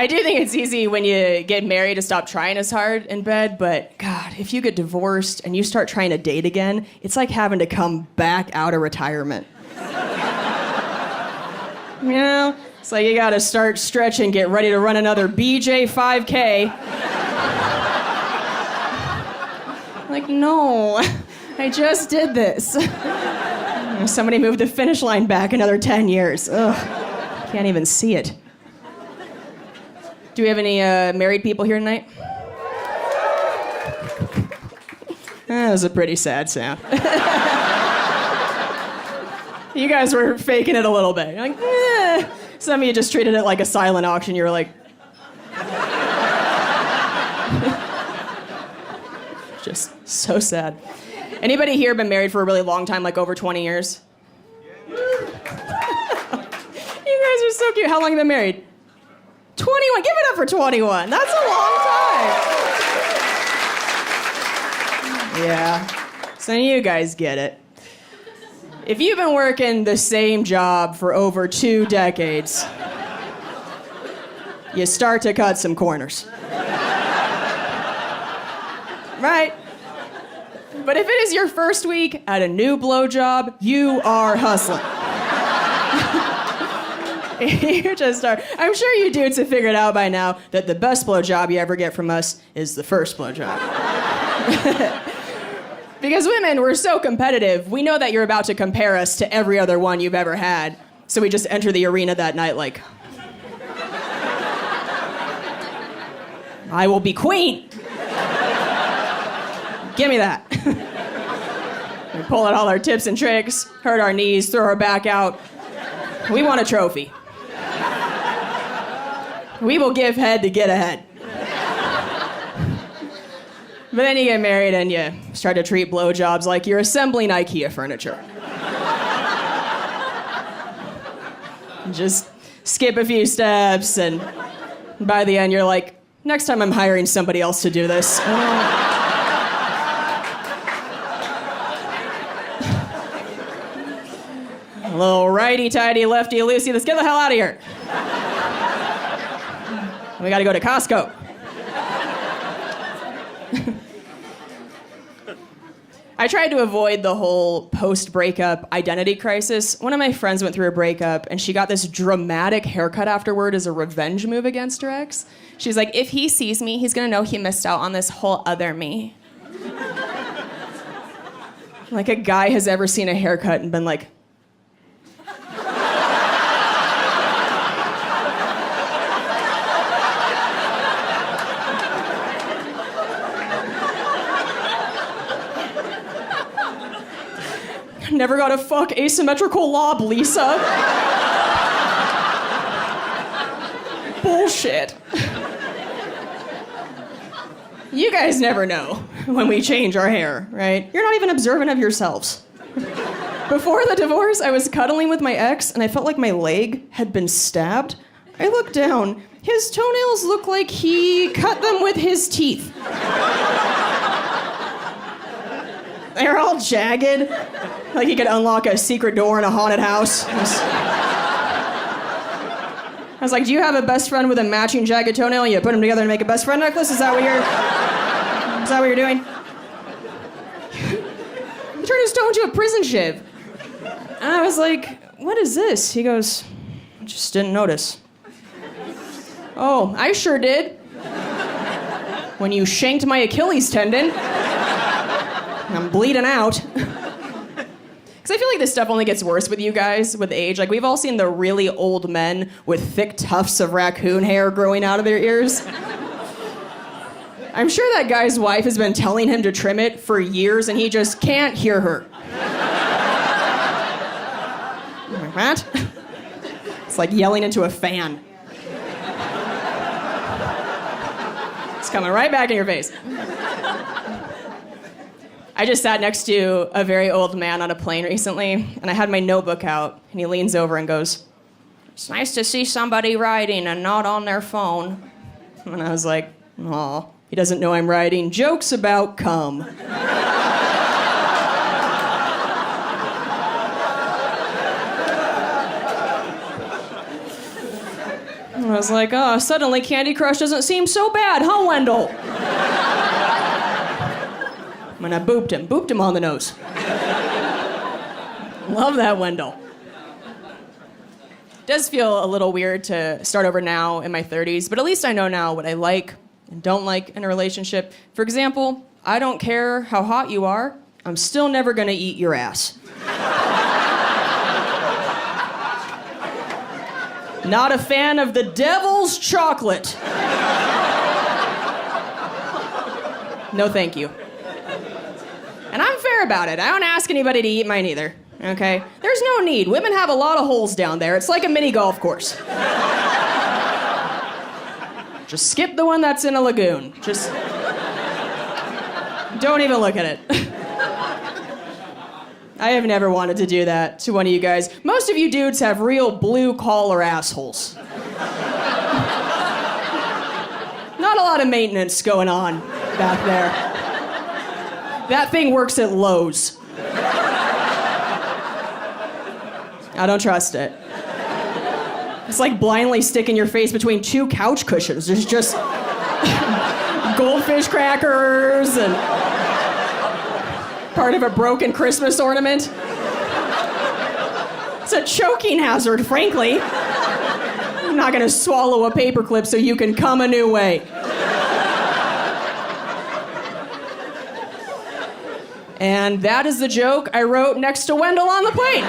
I do think it's easy when you get married to stop trying as hard in bed, but God, if you get divorced and you start trying to date again, it's like having to come back out of retirement. You know? It's like you gotta start stretching, get ready to run another BJ 5K. Like, no, I just did this. Somebody moved the finish line back another 10 years. Ugh, can't even see it. Do we have any married people here tonight? That was a pretty sad sound. You guys were faking it a little bit. You're like, eh. Some of you just treated it like a silent auction. You were like... Just so sad. Anybody here been married for a really long time, like over 20 years? You guys are so cute. How long have you been married? 21. Give it up for 21. That's a long time. Yeah. So you guys get it. If you've been working the same job for over 2 decades, you start to cut some corners. Right? But if it is your first week at a new blowjob, you are hustling. You just are. I'm sure you dudes have figured out by now that the best blowjob you ever get from us is the first blowjob. Because women, we're so competitive, we know that you're about to compare us to every other one you've ever had. So we just enter the arena that night like, I will be queen. Give me that. We pull out all our tips and tricks, hurt our knees, throw our back out. We want a trophy. We will give head to get ahead. But then you get married and you start to treat blowjobs like you're assembling IKEA furniture. Just skip a few steps, and by the end you're like, next time I'm hiring somebody else to do this. A little righty-tighty, lefty-loosey, let's get the hell out of here. We gotta go to Costco. I tried to avoid the whole post-breakup identity crisis. One of my friends went through a breakup, and she got this dramatic haircut afterward as a revenge move against her ex. She's like, if he sees me, he's gonna know he missed out on this whole other me. Like a guy has ever seen a haircut and been like, never got a fuck asymmetrical lob, Lisa. Bullshit. You guys never know when we change our hair, right? You're not even observant of yourselves. Before the divorce, I was cuddling with my ex, and I felt like my leg had been stabbed. I looked down. His toenails looked like he cut them with his teeth. They're all jagged, like he could unlock a secret door in a haunted house. I was like, do you have a best friend with a matching jagged toenail? You put them together and make a best friend necklace? Is that what you're doing? He turned his toe into a prison shiv. And I was like, what is this? He goes, I just didn't notice. Oh, I sure did. When you shanked my Achilles tendon. I'm bleeding out. Because I feel like this stuff only gets worse with you guys with age. Like, we've all seen the really old men with thick tufts of raccoon hair growing out of their ears. I'm sure that guy's wife has been telling him to trim it for years, and he just can't hear her. What? It's like yelling into a fan. It's coming right back in your face. I just sat next to a very old man on a plane recently, and I had my notebook out, and he leans over and goes, it's nice to see somebody writing and not on their phone. And I was like, aw, he doesn't know I'm writing jokes about cum. I was like, oh, suddenly Candy Crush doesn't seem so bad, huh, Wendell? And I booped him on the nose. Love that, Wendell. It does feel a little weird to start over now in my 30s, but at least I know now what I like and don't like in a relationship. For example, I don't care how hot you are, I'm still never gonna eat your ass. Not a fan of the devil's chocolate. No, thank you. And I'm fair about it. I don't ask anybody to eat mine either, okay? There's no need. Women have a lot of holes down there. It's like a mini golf course. Just skip the one that's in a lagoon. Just don't even look at it. I have never wanted to do that to one of you guys. Most of you dudes have real blue-collar assholes. Not a lot of maintenance going on back there. That thing works at Lowe's. I don't trust it. It's like blindly sticking your face between two couch cushions. There's just goldfish crackers and part of a broken Christmas ornament. It's a choking hazard, frankly. I'm not gonna swallow a paperclip so you can come a new way. And that is the joke I wrote next to Wendell on the plane.